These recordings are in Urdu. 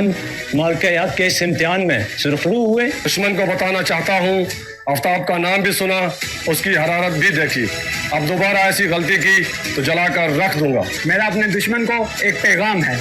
مارکیات کے اس امتحان میں سرخرو ہوئے. دشمن کو بتانا چاہتا ہوں آفتاب کا نام بھی سنا, اس کی حرارت بھی دیکھی, اب دوبارہ ایسی غلطی کی تو جلا کر رکھ دوں گا. میرا اپنے دشمن کو ایک پیغام ہے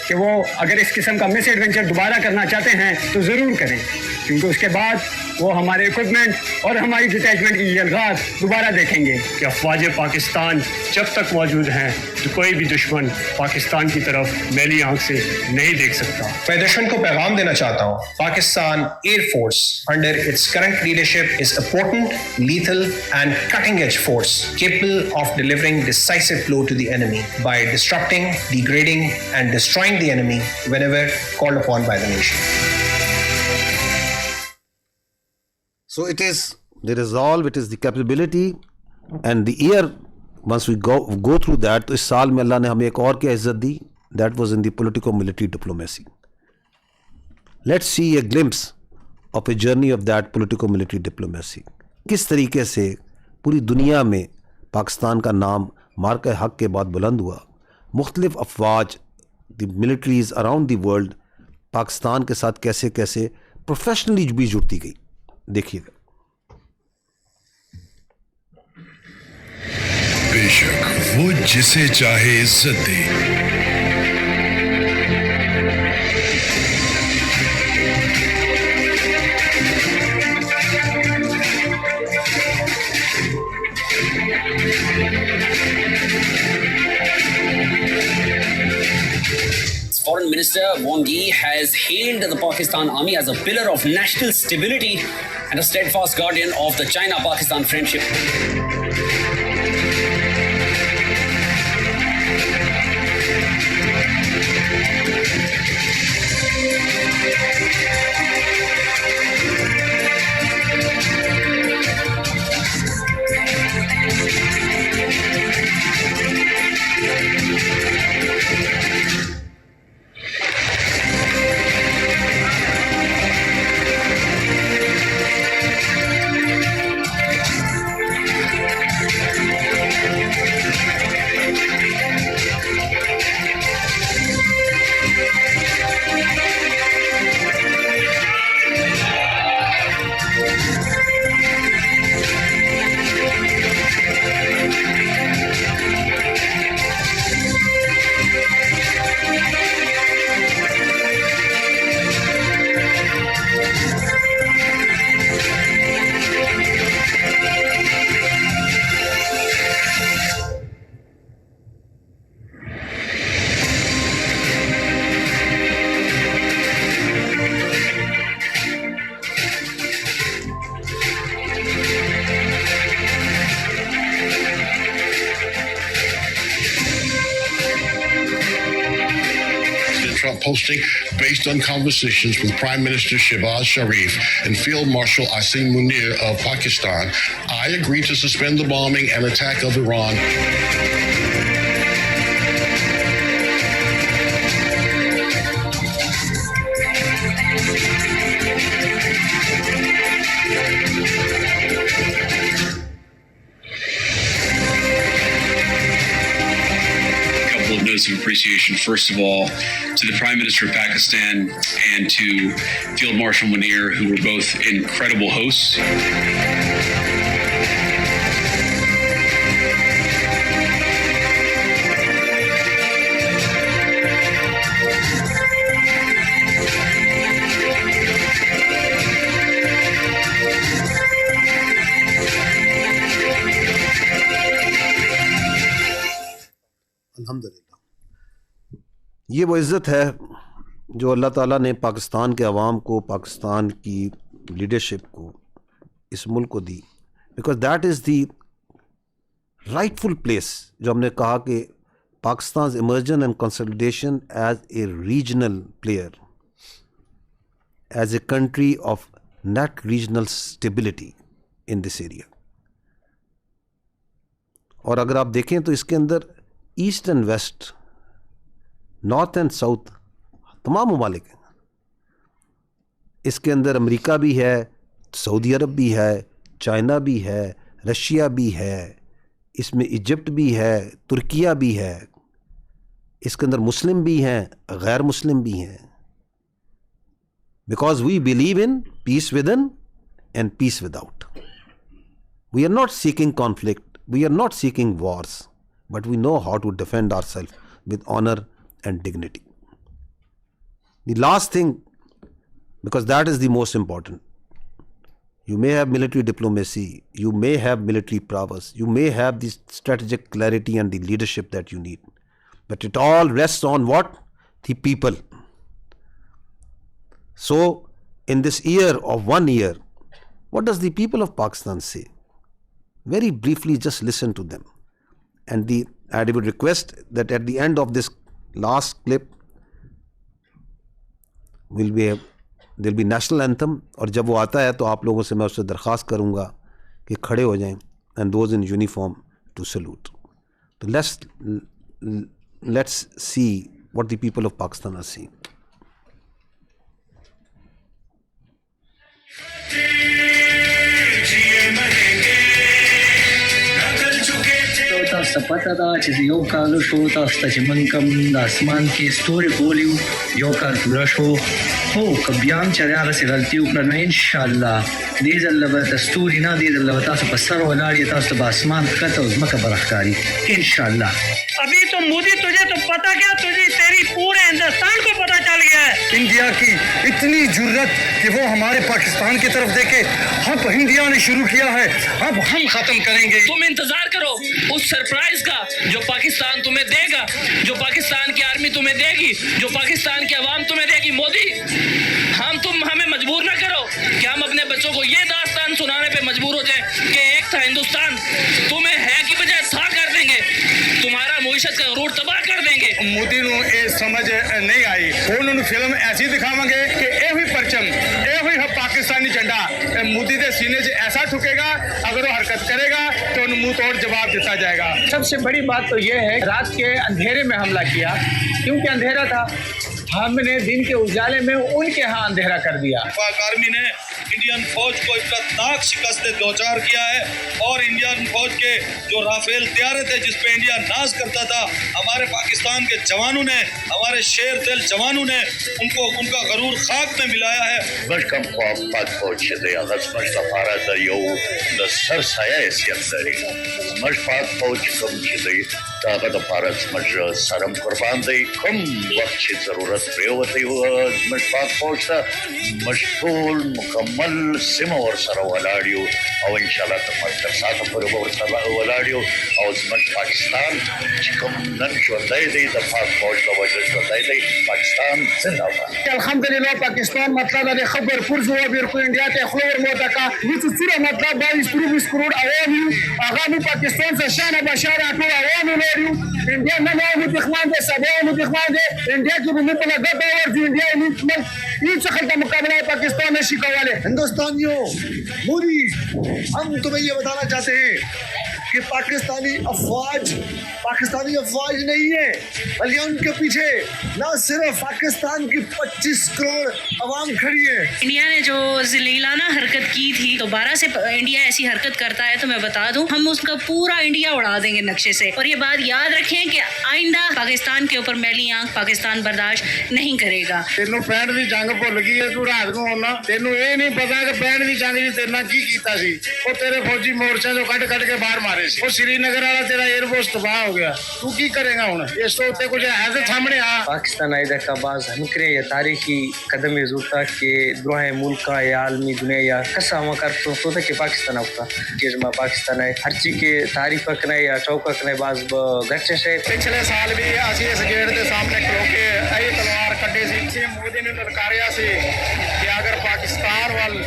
کہ وہ اگر اس قسم کا مس ایڈونچر دوبارہ کرنا چاہتے ہیں تو ضرور کریں, کیونکہ اس کے بعد وہ ہمارے اکوپمنٹ اور ہماری ڈٹیچمنٹ کی جلغات دوبارہ دیکھیں گے. کہ افواج پاکستان جب تک موجود ہیں تو کوئی بھی دشمن پاکستان کی طرف میلی آنکھ سے نہیں دیکھ سکتا. میں دشمن کو پیغام دینا چاہتا ہوں, Pakistan air force under its current leadership is a potent, lethal and cutting edge force capable of delivering decisive blow to the enemy by disrupting, degrading and destroying the enemy whenever called upon by the nation. So it is the resolve, it is the capability and the year. Once we go through that, تو اس سال میں اللہ نے ہمیں ایک اور کیا عزت دی, that was in the politico-military diplomacy. Let's see a glimpse of a journey of that politico-military diplomacy. کس طریقے سے پوری دنیا میں پاکستان کا نام مارکہ حق کے بعد بلند ہوا. مختلف افواج, دی militaries around the world Pakistan کے ساتھ کیسے کیسے پروفیشنلی بھی جڑتی گئی. دیکھیے گا. بے شک وہ جسے چاہے عزت دے, Foreign Minister Wang Yi has hailed the Pakistan Army as a pillar of national stability and a steadfast guardian of the China-Pakistan friendship. Trump posting based on conversations with Prime Minister Shehbaz Sharif and Field Marshal Asim Munir of Pakistan. I agree to suspend the bombing and attack of Iran. Notes of appreciation, first of all, to the Prime Minister of Pakistan and to Field Marshal Munir, who were both incredible hosts. الحمدللہ. یہ وہ عزت ہے جو اللہ تعالیٰ نے پاکستان کے عوام کو, پاکستان کی لیڈرشپ کو, اس ملک کو دی, because that is the rightful place. جو ہم نے کہا کہ Pakistan emergence and consolidation as a regional player, as a country of net regional stability in this area. اور اگر آپ دیکھیں تو اس کے اندر east and west, north and south تمام ممالک ہیں. اس کے اندر امریکہ بھی ہے, سعودی عرب بھی ہے, چائنا بھی ہے, رشیا بھی ہے, اس میں ایجپٹ بھی ہے, ترکیہ بھی ہے. اس کے اندر مسلم بھی ہیں, غیر مسلم بھی ہیں. because we believe in peace within and peace without. We are not seeking conflict, we are not seeking wars, but we know how to defend ourselves with honor and dignity. The last thing, because that is the most important, you may have military diplomacy, you may have military prowess, you may have the strategic clarity and the leadership that you need, but it all rests on what? The people. So, in this year of 1 year, what does the people of Pakistan say? Very briefly, just listen to them. And I would request that at the end of this last clip, there'll be national anthem, اور جب وہ آتا ہے تو آپ لوگوں سے میں اس سے درخواست کروں گا کہ کھڑے ہو جائیں and those in uniform to salute. So let's see what the people of Pakistan are saying. تاسو ته پته ده چې یو کال شو تاسو ته چې موږ کوم د اسمان کې ستوري بولیو یو کال پوره شو. خو که بیا هم چېرې هغسې غلطي وکړه نو انشاءالله دې ځل به د ستوري نه دې ځل به تاسو په سر ولاړ یې، تاسو ته به اسمان ښکته او ځمکه به راښکاري انشاءالله. ابھی تو مودی تجھے تو پتا کیا، تجھے تیری پورے ہندوستان کو پتا چل گیا ہے. انڈیا کی اتنی جرت کہ وہ ہمارے پاکستان کی طرف دیکھے. اب انڈیا نے شروع کیا ہے، اب ہم ختم کریں گے. تم انتظار کرو اس سرپرائز کا جو پاکستان تمہیں دے گا، جو پاکستان کی آرمی تمہیں دے گی، جو پاکستان کی عوام تمہیں دے گی. مودی تم ہمیں مجبور نہ کرو کہ ہم اپنے بچوں کو یہ داستان سنانے پہ مجبور ہو جائیں کہ ایک تھا ہندوستان، تمہیں ہے کی بجائے تھا کر دیں گے، تمہارا معیشت کا غرور تباہ کر دیں گے. مودی نو یہ سمجھ نہیں آئی. انہوں نے فلم ایسی دکھاواں گے کہ یہ ہوئی پرچم، یہ ہوئی پاکستانی جھنڈا مودی کے سینے سے ایسا ٹھکے گا، اگر وہ حرکت کرے گا تو انہیں منہ توڑ جواب دیتا جائے گا. سب سے بڑی بات تو یہ ہے رات کے اندھیرے میں حملہ کیا، کیونکہ اندھیرا تھا. ہم نے دن کے اجالے میں ان کے ہاں اندھیرا کر دیا. پاک آرمی نے انڈین فوج کو عبرتناک شکست دوچار کیا ہے، اور انڈین فوج کے جو رافیل طیارے تھے جس پہ انڈیا ناز کرتا تھا، ہمارے پاکستان کے جوانوں نے، ہمارے شیر دل جوانوں نے ان کا غرور خاک میں ملایا ہے. مشکم خواب پاک فوج شده اغاز مشتفاره در یو د سر سایه حیثیت لري. مش پاک فوج کم شده داغه د پاره زموږ سرم قربان دی. کوم وخت چې ضرورت پرېوتی و زموږ پاک فوج ته موږ ټول مکمل سیمه ورسره ولاړ یو، او انشاءالله تر ساعته پورې به ورسره ولاړ یو. او زموږ پاکستان چې کوم نن ژوندی دی د پاک فوج له وجه ژوندی دی. پاکستان زنده باد. الحمدلله پاکستان مطلب ہے خبر پرز ہوا بیر کو انڈیا تے خلور موتا کا یہ سورہ مطلب 22 کروڑ عوام یو اغام پاکستان سے شان بشار اٹو عوام لوریو انڈیا نہ متخمان دے سبا متخمان دے انڈیا کی بھی پلا گتا اور انڈیا یہ شکل کا مقابلہ پاکستان میں شکوالے. ہندوستانیوں، مودی ہم تمہیں یہ بتانا چاہتے ہیں کہ پاکستانی افواج نہیں ہے، بلکہ ان کے پیچھے نہ صرف پاکستان کی 25 کروڑ عوام کھڑی ہے. انڈیا نے جو ذلیلانہ حرکت کی تھی، دوبارہ سے انڈیا ایسی حرکت کرتا ہے تو میں بتا دوں ہم اس کا پورا انڈیا اڑا دیں گے نقشے سے. اور یہ بات یاد رکھیں کہ آئندہ پاکستان کے اوپر میلی آنکھ پاکستان برداشت نہیں کرے گا. تینوں 65 دی جنگ بھول گئی ہے، تو رات کو ہونا تینوں یہ نہیں پتا کہ 65 دی جنگ تیرے نال کی کیتا سی. وہ تیرے فوجی مورچے جو کٹ کے باہر مارے سی. وہ سری نگر والا تیرا ایئر فورس تباہ ہو گیا. تو کی کرے گا ہوں؟ اس تو اتنے کچھ ہے تو سامنے آ. پاکستان ایدہ کا بعض ہنکرے یا تاریخی قدم زورتا کہ دروہ ملکہ یا عالمی دنیا یا کسا ہوا کرتو تو کہ پاکستان ہوتا جسما پاکستان ہے ہر چیز کے تعریف کرنا یا چوکا کرنا بعض گھٹے سے. پچھلے سال بھی اسی اس گیٹ کے سامنے کھلو کے اے تلوار کڈی سی. مودی نے للکاریا سی کہ اگر پاکستان وال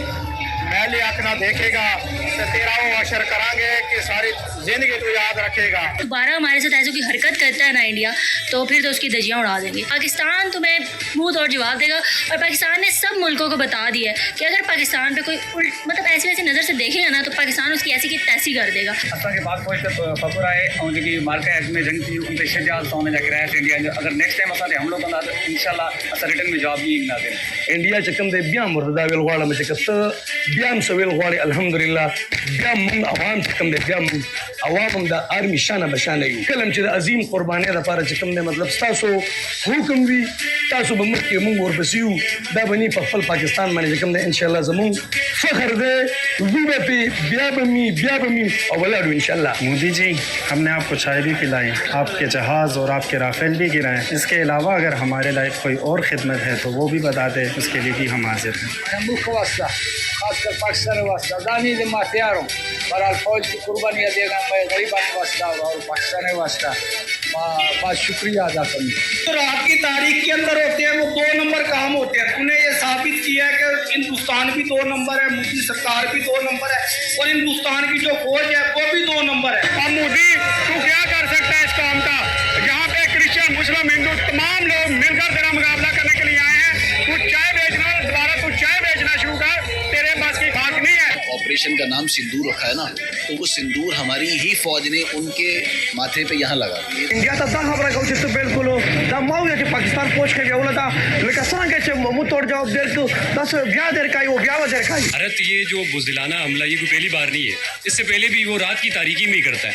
میلی آنکھ نہ دیکھے گا تو تیرا وہ اشر کریں گے کہ ساری زندگی تو یاد رکھے گا. دوبارہ ہمارے ساتھ ایسے کوئی حرکت کرتا ہے نا انڈیا تو پھر تو اس کی دھجیاں اڑا دیں گے. پاکستان تمہیں منہ توڑ جواب دے گا. اور پاکستان نے سب ملکوں کو بتا دیا ہے کہ اگر پاکستان پہ کوئی مطلب ایسی ویسی نظر سے دیکھے گا نا تو پاکستان اس کی ایسی کی تیسی کر دے گا. اصل کے بعد فوج کا فخر ہے اور جو مارکا ایکٹ میں جنگ تھی ان پہ شجاعت سامنے جا کے رہا ہے انڈیا. اگر نیکسٹ ٹائم اصل ہم لوگ انداز انشاءاللہ اصل ریٹرن میں جواب نہیں نہ دیں. انڈیا چکم دے بیا مرتدہ ویل غواړم چې کته بیا هم سویل غواړي الحمدلله بیا موږ عوام چې کوم دی بیا موږ عوام هم د آرمي شانه بشانه یو کله هم چې د عظیم قربانۍ لپاره چې کوم دی مطلب ستاسو حکم وي تاسو به مخکې موږ ورپسې یو دا به نی په خپل پاکستان باندې چې کوم دی انشاءالله زموږ فخر دی وي به پې بیا به مي او ولاړو انشاءالله. مودی جی ہم نے آپ کو چائے بھی پلائی آپ کے جہاز اور آپ کے رافیل بھی گرائے اس کے علاوہ اگر ہمارے لائق کوئی اور خدمت ہے تو وہ بھی بتا دیں اس کے لیے بھی ہم حاضر ہیں. ملک واسطہ خاص کر پاکستان واسطہ دانی دے ما تیار ہوں برحال فوج کی قربانیاں دے گا میں غریبان واسطہ اور پاکستان واسطہ بہت شکریہ ادا کروں. جو رات کی تاریخ کے اندر ہوتے ہیں وہ 2 نمبر کام ہوتے ہیں. تم نے یہ ثابت کیا ہے کہ ہندوستان بھی 2 نمبر ہے مودی سرکار بھی 2 نمبر ہے اور ہندوستان کی جو فوج ہے وہ بھی 2 نمبر ہے. اب مودی تو کیا کر سکتا ہے اس قوم کا یہاں پہ کرسچن مسلم ہندو تمام لوگ مل کر تیرا مقابلہ کرنے کے لیے آئے ہیں. تو چائے بیچنا دوبارہ تو چائے بیچنا شروع کر تیرے پاس کی بات نہیں ہے. آپریشن کا نام سندور رکھا ہے نا تو وہ سندور ہماری ہی فوج نے ان کے ماتھے پہ یہاں لگا دیا. انڈیا ته دا خبره کوي چې بالکل دا ما وایي چې پاکستان فوج کې ویول دا لکه څنګه چې مو توڑ جواب درکو بس بیا درکای او بیا ودرکای. بھارت یہ جو بزدلانہ حملہ یہ کوئی پہلی بار نہیں ہے. اس سے پہلے بھی وہ رات کی تاریکی میں ہی کرتا ہے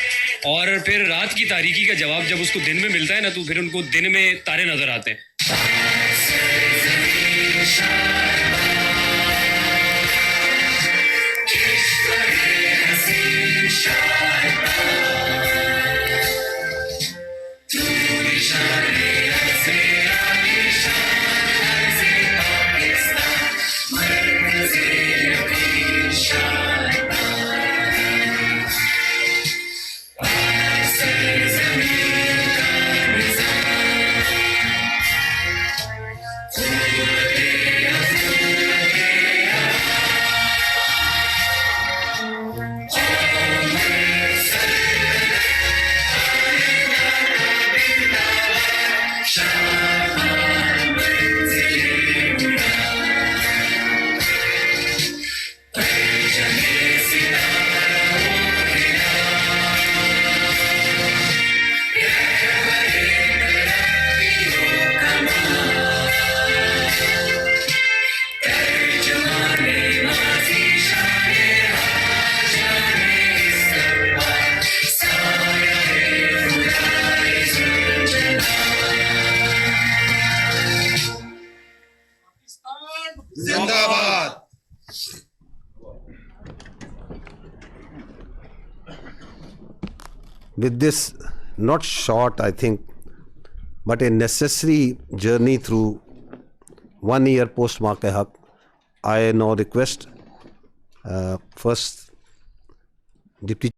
اور پھر رات کی تاریکی کا جواب جب اس کو دن میں ملتا ہے نا تو پھر ان کو دن میں تارے نظر آتے ہیں. With this not short, I think, but a necessary journey through 1 year post Waqia, I now request first Deputy